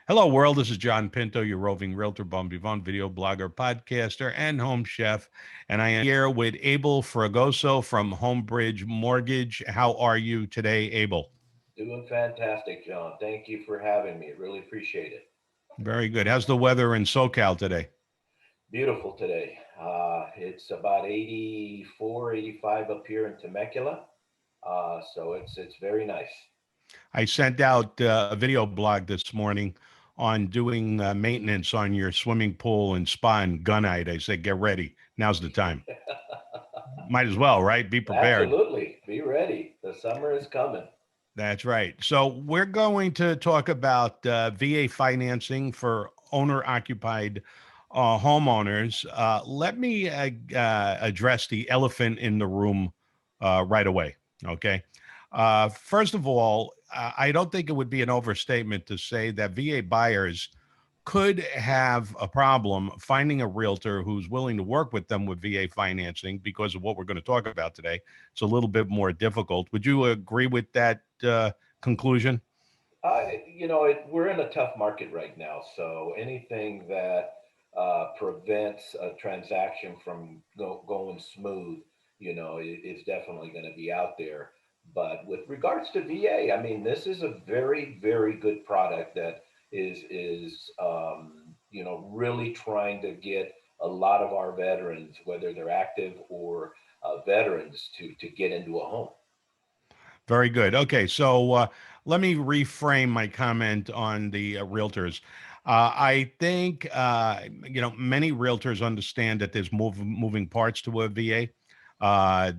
Hello, world. This is John Pinto, your roving realtor, bon vivant, video blogger, podcaster, and home chef. And I am here with Abel Fregoso from Homebridge Mortgage. How are you today, Abel? Doing fantastic, John. Thank you for having me. Really appreciate it. Very good. How's the weather in SoCal today? Beautiful today. It's about 84, 85 up here in Temecula. So it's very nice. I sent out a video blog this morning on doing maintenance on your swimming pool and spa and gunite. I said, get ready. Now's the time. Might as well, right? Be prepared. Absolutely. Be ready. The summer is coming. That's right. So we're going to talk about VA financing for owner-occupied homeowners. Let me address the elephant in the room right away. Okay. First of all, I don't think it would be an overstatement to say that VA buyers could have a problem finding a realtor who's willing to work with them with VA financing because of what we're going to talk about today. It's a little bit more difficult. Would you agree with that conclusion? We're in a tough market right now. So anything that prevents a transaction from going smooth, is definitely going to be out there. But with regards to VA, I mean, this is a very, very good product that is really trying to get a lot of our veterans, whether they're active or veterans, to get into a home. Very good. Okay, so let me reframe my comment on the realtors. I think many realtors understand that there's moving parts to a VA.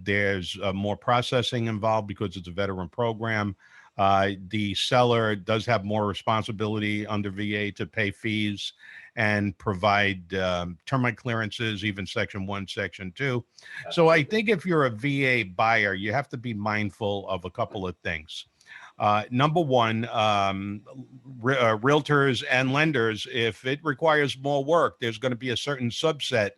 There's more processing involved because it's a veteran program. The seller does have more responsibility under VA to pay fees and provide termite clearances, even Section 1, Section 2. So I Absolutely. think if you're a VA buyer, you have to be mindful of a couple of things. Number one, realtors and lenders, if it requires more work, there's going to be a certain subset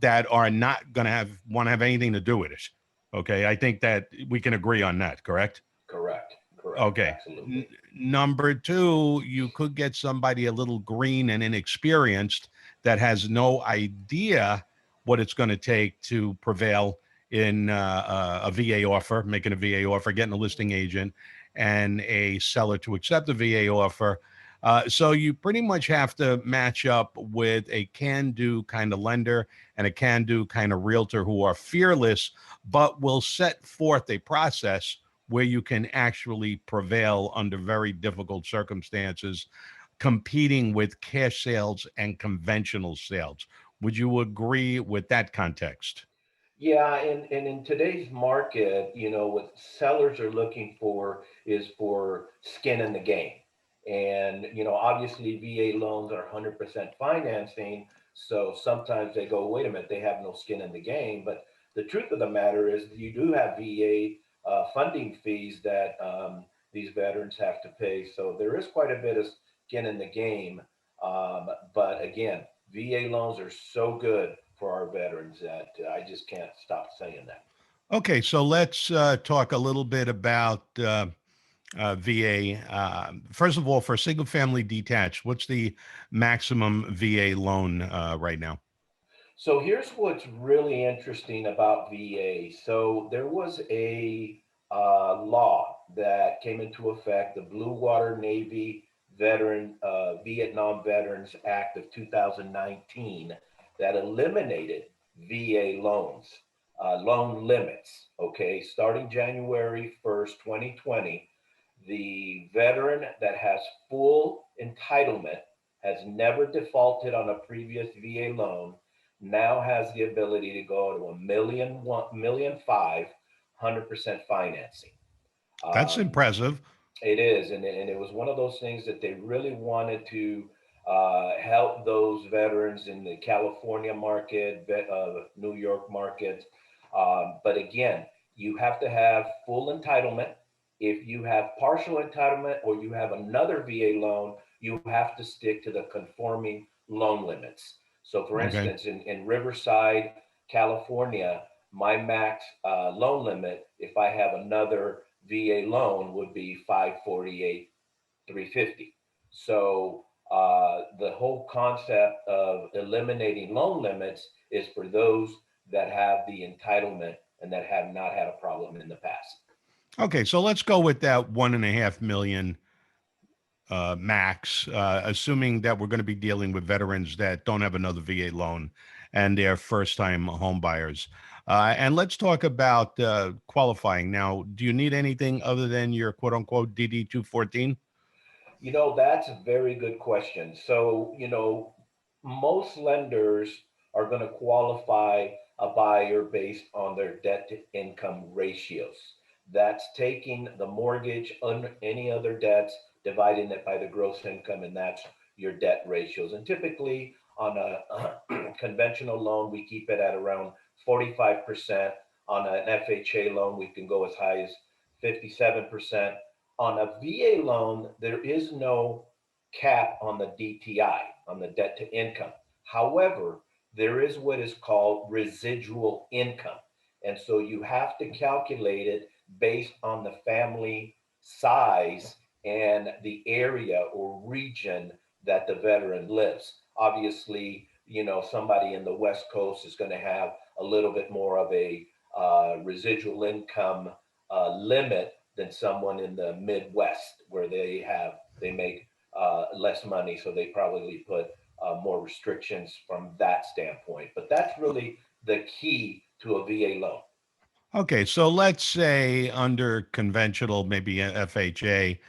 that are not going to want to have anything to do with it. Okay, I think that we can agree on that, correct? Correct. Correct. Okay. Absolutely. Number two, you could get somebody a little green and inexperienced that has no idea what it's going to take to prevail in a VA offer, making a VA offer, getting a listing agent, and a seller to accept the VA offer. So you pretty much have to match up with a can-do kind of lender and a can-do kind of realtor who are fearless, but will set forth a process where you can actually prevail under very difficult circumstances, competing with cash sales and conventional sales. Would you agree with that context? Yeah, and in today's market, what sellers are looking for is for skin in the game. And, obviously VA loans are 100% financing. So sometimes they go, wait a minute, they have no skin in the game. But the truth of the matter is you do have VA funding fees that these veterans have to pay. So there is quite a bit of skin in the game. But again, VA loans are so good for our veterans that I just can't stop saying that. Okay, so let's talk a little bit about VA. First of all, for single family detached, what's the maximum VA loan right now? So here's what's really interesting about VA. So there was a law that came into effect, the Blue Water Navy Vietnam Veterans Act of 2019, that eliminated VA loans, loan limits. Okay, starting January 1st, 2020, the veteran that has full entitlement, has never defaulted on a previous VA loan, now has the ability to go to a million, 1,500,000, 100% financing. That's Um, impressive. it is, and it was one of those things that they really wanted to help those veterans in the California market, New York market. But again, you have to have full entitlement. If you have partial entitlement or you have another VA loan, you have to stick to the conforming loan limits. So, for Okay. instance, in Riverside, California, my max loan limit, if I have another VA loan, would be 548, 350. So The whole concept of eliminating loan limits is for those that have the entitlement and that have not had a problem in the past. Okay, so let's go with that 1.5 million max, assuming that we're going to be dealing with veterans that don't have another VA loan and they're first-time home buyers. And let's talk about qualifying. Now, do you need anything other than your quote-unquote DD 214? That's a very good question. So, most lenders are going to qualify a buyer based on their debt to income ratios. That's taking the mortgage, any other debts, dividing it by the gross income, and that's your debt ratios. And typically, on a conventional loan, we keep it at around 45%. On an FHA loan, we can go as high as 57%. On a VA loan, there is no cap on the DTI, on the debt to income. However, there is what is called residual income. And so you have to calculate it based on the family size and the area or region that the veteran lives. Obviously, somebody in the West Coast is going to have a little bit more of a residual income limit than someone in the Midwest, where they make less money, so they probably put more restrictions from that standpoint. But that's really the key to a VA loan. Okay, so let's say under conventional, maybe FHA,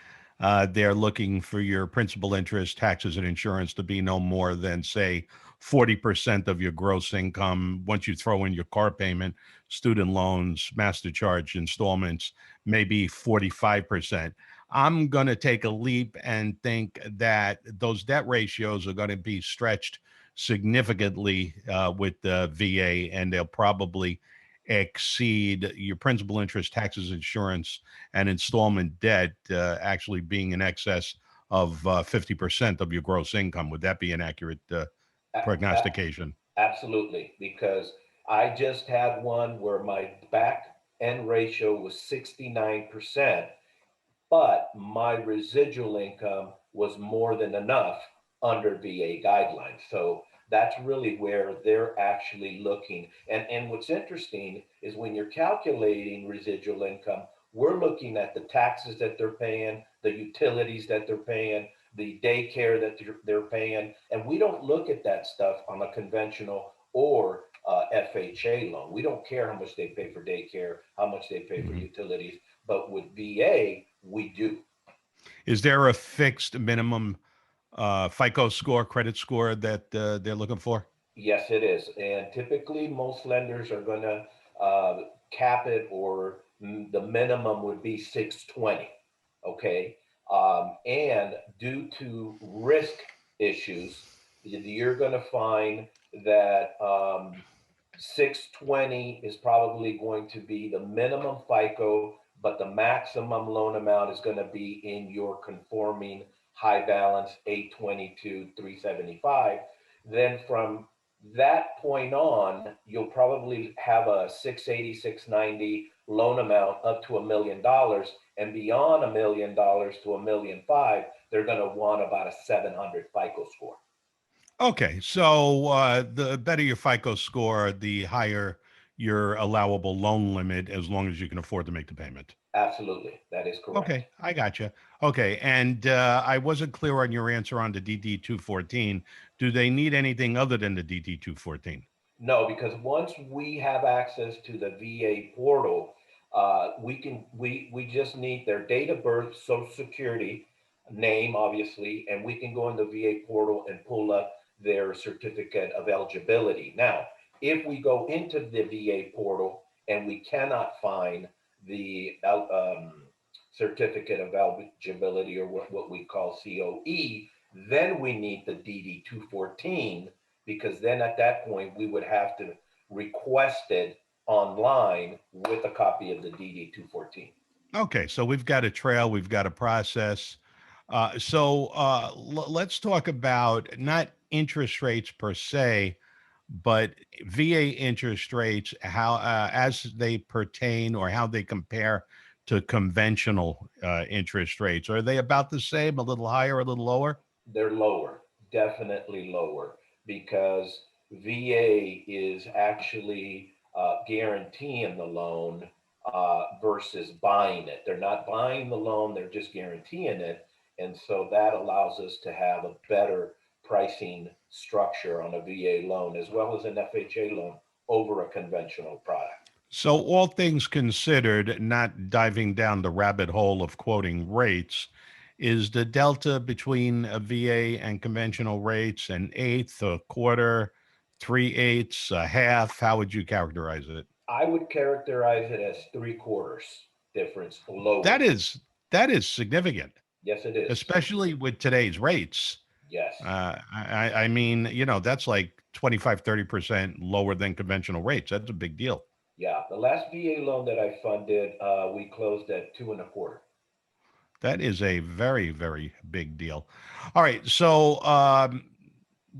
they're looking for your principal, interest, taxes, and insurance to be no more than, say, 40% of your gross income. Once you throw in your car payment, student loans, master charge installments, maybe 45%. I'm going to take a leap and think that those debt ratios are going to be stretched significantly with the VA, and they'll probably exceed your principal, interest, taxes, insurance, and installment debt actually being in excess of 50% of your gross income. Would that be an accurate A- a- prognostication? Absolutely, because I just had one where my back end ratio was 69%, but my residual income was more than enough under VA guidelines. So that's really where they're actually looking. And what's interesting is when you're calculating residual income, we're looking at the taxes that they're paying, the utilities that they're paying, the daycare that they're paying. And we don't look at that stuff on a conventional or FHA loan. We don't care how much they pay for daycare, how much they pay for Mhm. utilities. But with VA, we do. Is there a fixed minimum FICO score, credit score that they're looking for? Yes, it is. And typically, most lenders are going to cap it, or the minimum would be 620. Okay. And due to risk issues, you're going to find that 620 is probably going to be the minimum FICO, but the maximum loan amount is going to be in your conforming high balance 822 375. Then from that point on, you'll probably have a 680, 690 loan amount up to $1 million. And beyond $1 million to 1.5 million, they're going to want about a 700 FICO score. Okay, so the better your FICO score, the higher your allowable loan limit, as long as you can afford to make the payment. Absolutely. That is Okay, correct. I got you. Okay, and I wasn't clear on your answer on the DD 214. Do they need anything other than the DD 214? No, because once we have access to the VA portal, we just need their date of birth, social security, name, obviously, and we can go in the VA portal and pull up their certificate of eligibility. Now, if we go into the VA portal and we cannot find the certificate of eligibility, or what we call COE, then we need the DD 214, because then at that point we would have to request it online with a copy of the DD 214. Okay, so we've got a trail, we've got a process. Let's talk about not interest rates per se, but VA interest rates, how as they pertain or how they compare to conventional interest rates. Are they about the same, a little higher, a little lower? They're lower, definitely lower, because VA is actually guaranteeing the loan versus buying it. They're not buying the loan, they're just guaranteeing it. And so that allows us to have a better pricing structure on a VA loan as well as an FHA loan over a conventional product. So, all things considered, not diving down the rabbit hole of quoting rates, is the delta between a VA and conventional rates an eighth, a quarter, three eighths, a half? How would you characterize it? I would characterize it as three quarters difference lower. That is that is significant, Yes, it is. especially with today's rates. Yes. I mean, that's like 25, 30% lower than conventional rates. That's a big deal. Yeah. The last VA loan that I funded, we closed at two and a quarter. That is a very, very big deal. All right. So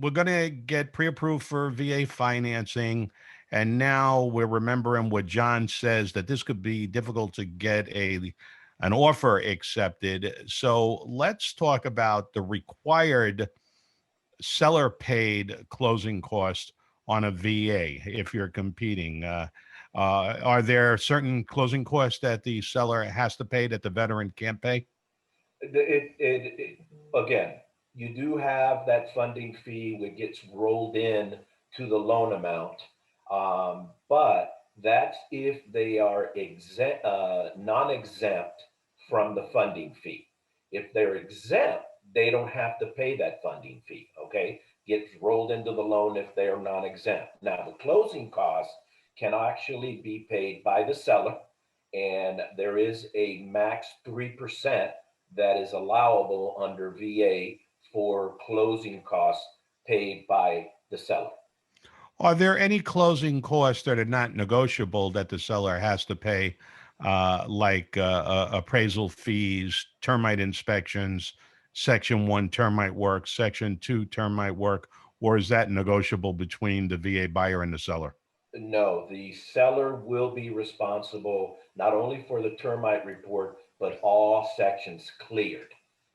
we're going to get pre approved for VA financing. And now we're remembering what John says that this could be difficult to get an offer accepted. So let's talk about the required seller paid closing cost on a VA if you're competing. Are there certain closing costs that the seller has to pay that the veteran can't pay? Again, you do have that funding fee that gets rolled in to the loan amount, but that's if they are non-exempt from the funding fee. If they're exempt, they don't have to pay that funding fee. Okay, gets rolled into the loan if they are non-exempt. Now, the closing costs can actually be paid by the seller, and there is a max 3% that is allowable under VA for closing costs paid by the seller. Are there any closing costs that are not negotiable that the seller has to pay, like appraisal fees, termite inspections, Section 1 termite work, Section 2 termite work, or is that negotiable between the VA buyer and the seller? No, the seller will be responsible not only for the termite report, but all sections cleared.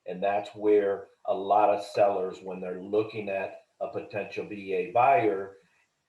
And that's where a lot of sellers, when they're looking at a potential VA buyer,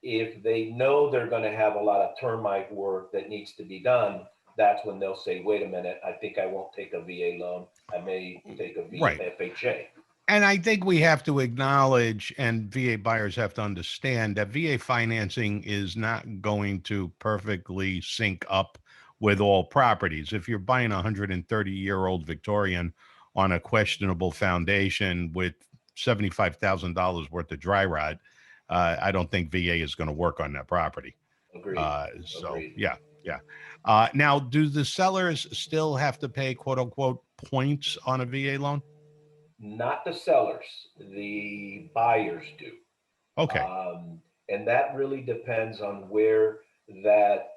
if they know they're going to have a lot of termite work that needs to be done, that's when they'll say, wait a minute, I think I won't take a VA loan. I may take a Right. FHA. And I think we have to acknowledge, and VA buyers have to understand that VA financing is not going to perfectly sync up with all properties. If you're buying a 130-year-old Victorian on a questionable foundation with $75,000 worth of dry rot, I don't think VA is going to work on that property. Agreed. So, Agreed. yeah, yeah. Now, do the sellers still have to pay quote unquote points on a VA loan? Not the sellers, the buyers do. Okay. Um, and that really depends on where that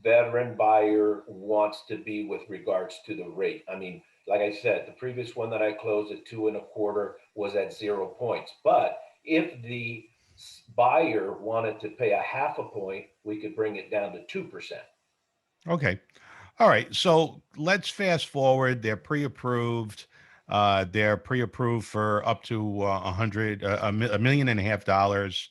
veteran buyer wants to be with regards to the rate. I mean, like I said, the previous one that I closed at two and a quarter was at 0 points. But if the buyer wanted to pay a half a point, we could bring it down to 2%. Okay. All right. So let's fast forward. They're pre-approved. They're pre-approved for up to $1.5 million. Mhm.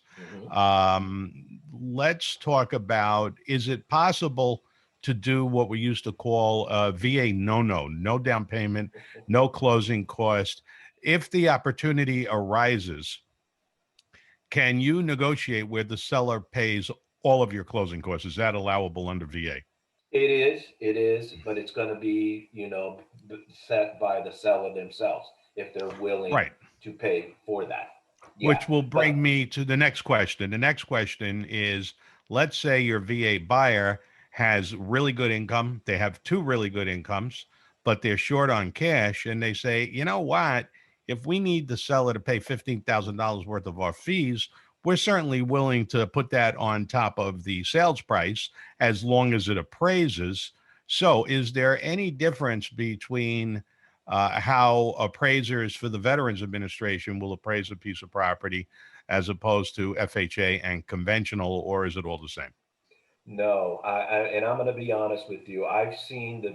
Let's talk about, is it possible to do what we used to call VA no down payment, no closing cost? If the opportunity arises, can you negotiate where the seller pays all of your closing costs? Is that allowable under VA? It is, but it's going to be, set by the seller themselves if they're willing Right. to pay for that. Yeah, Which will bring but me to the next question. The next question is, let's say your VA buyer has really good income. They have two really good incomes, but they're short on cash. And they say, you know what? If we need the seller to pay $15,000 worth of our fees, we're certainly willing to put that on top of the sales price as long as it appraises. So, is there any difference between how appraisers for the Veterans Administration will appraise a piece of property as opposed to FHA and conventional, or is it all the same? no, and I'm going to be honest with you. I've seen the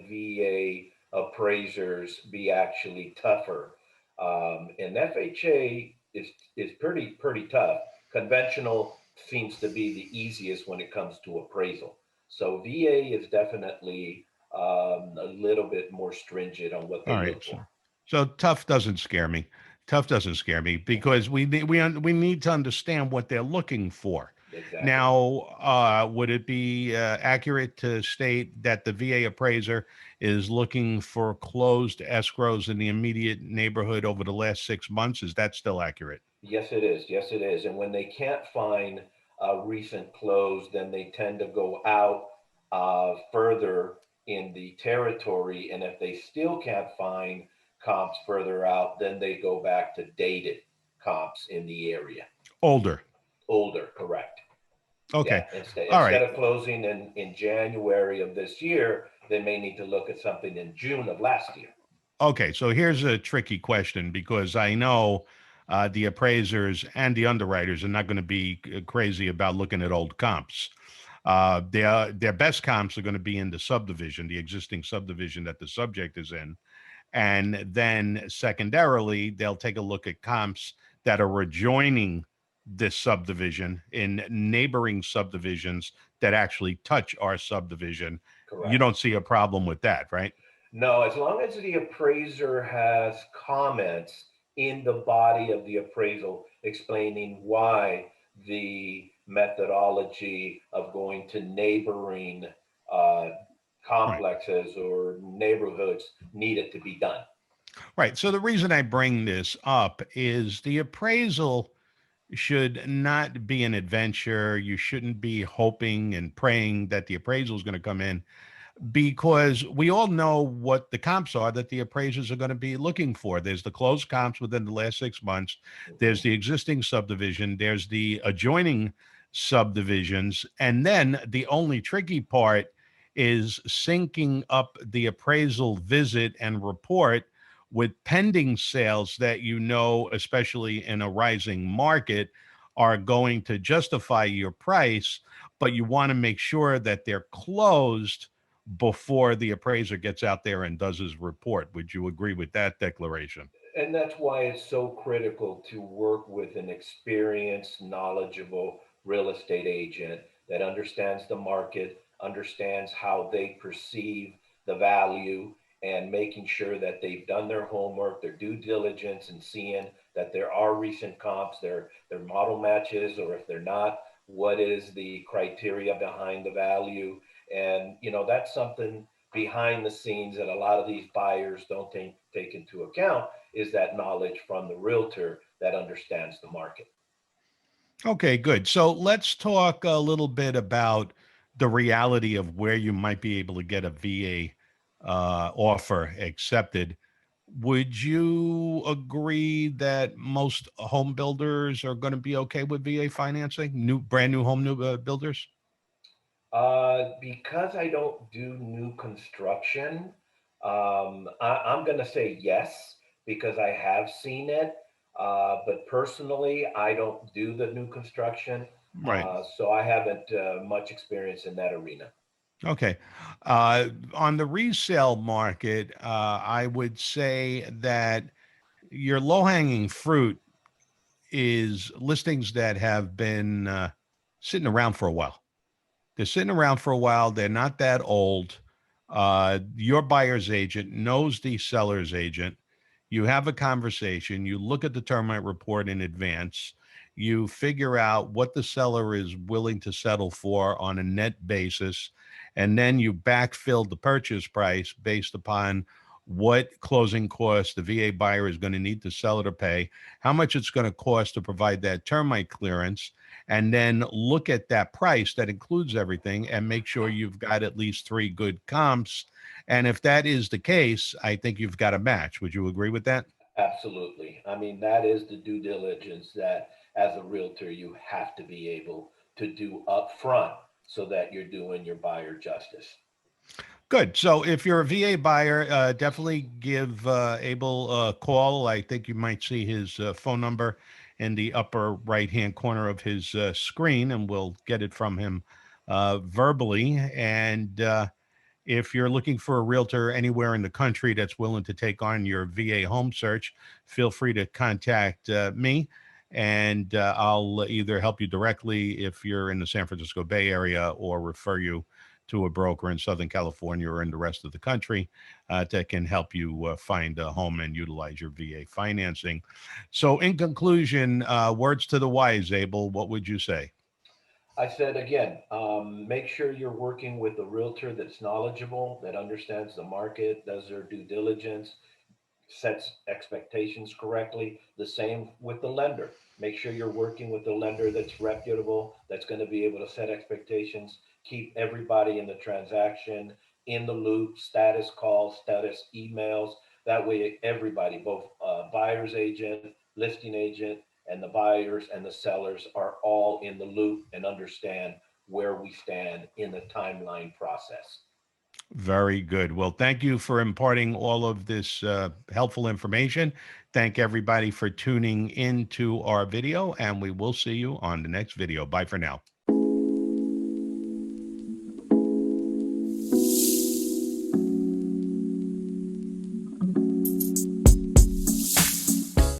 VA appraisers be actually tougher And FHA is pretty tough. Conventional seems to be the easiest when it comes to appraisal. So VA is definitely a little bit more stringent on what All they right. look for. So tough doesn't scare me. Tough doesn't scare me because we need to understand what they're looking for. Exactly. Now, would it be accurate to state that the VA appraiser is looking for closed escrows in the immediate neighborhood over the last 6 months? Is that still accurate? Yes, it is. Yes, it is. And when they can't find a recent close, then they tend to go out further in the territory. And if they still can't find comps further out, then they go back to dated comps in the area. Older. Older, correct. Yeah. Okay. All Instead right. of closing in January of this year, they may need to look at something in June of last year. Okay, so here's a tricky question because I know the appraisers and the underwriters are not going to be crazy about looking at old comps. Their best comps are going to be in the subdivision, the existing subdivision that the subject is in, and then secondarily they'll take a look at comps that are adjoining this subdivision in neighboring subdivisions that actually touch our subdivision. You Correct. don't see a problem with that, right? No, as long as the appraiser has comments in the body of the appraisal explaining why the methodology of going to neighboring uh, Right. complexes or neighborhoods needed to be done. Right. So the reason I bring this up is the appraisal should not be an adventure. You shouldn't be hoping and praying that the appraisal is going to come in because we all know what the comps are that the appraisers are going to be looking for. There's the closed comps within the last 6 months, there's Mhm. the existing subdivision, there's the adjoining subdivisions. And then the only tricky part is syncing up the appraisal visit and report with pending sales that you know, especially in a rising market, are going to justify your price, but you want to make sure that they're closed before the appraiser gets out there and does his report. Would you agree with that declaration? And that's why it's so critical to work with an experienced, knowledgeable real estate agent that understands the market, understands how they perceive the value, and making sure that they've done their homework, their due diligence, and seeing that there are recent comps, their model matches, or if they're not, what is the criteria behind the value. And that's something behind the scenes that a lot of these buyers don't take into account, is that knowledge from the realtor that understands the market. Okay, good. So let's talk a little bit about the reality of where you might be able to get a VA offer accepted. Would you agree that most home builders are going to be okay with VA financing? Brand new home new builders? Because I don't do new construction, I'm going to say yes because I have seen it. But personally, I don't do the new construction, Right. so I haven't much experience in that arena. Okay. On the resale market, I would say that your low hanging fruit is listings that have been sitting around for a while. They're sitting around for a while. They're not that old. Your buyer's agent knows the seller's agent. You have a conversation. You look at the termite report in advance. You figure out what the seller is willing to settle for on a net basis. And then you backfill the purchase price based upon what closing costs the VA buyer is going to need the seller to pay, how much it's going to cost to provide that termite clearance, and then look at that price that includes everything and make sure you've got at least three good comps. And if that is the case, I think you've got a match. Would you agree with that? Absolutely. I mean, that is the due diligence that as a realtor you have to be able to do up front so that you're doing your buyer justice. Good. So if you're a VA buyer, definitely give Abel a call. I think you might see his phone number in the upper right hand corner of his screen, and we'll get it from him verbally. And If you're looking for a realtor anywhere in the country that's willing to take on your VA home search, feel free to contact me, and I'll either help you directly if you're in the San Francisco Bay Area, or refer you to a broker in Southern California or in the rest of the country that can help you find a home and utilize your VA financing. So, in conclusion, words to the wise, Abel, what would you say? I said again, make sure you're working with a realtor that's knowledgeable, that understands the market, does their due diligence, sets expectations correctly. The same with the lender. Make sure you're working with a lender that's reputable, that's going to be able to set expectations, keep everybody in the transaction in the loop, status calls, status emails. That way, everybody, both buyer's agent, listing agent, and the buyers and the sellers are all in the loop and understand where we stand in the timeline process. Very good. Well, thank you for imparting all of this helpful information. Thank everybody for tuning into our video, and we will see you on the next video. Bye for now.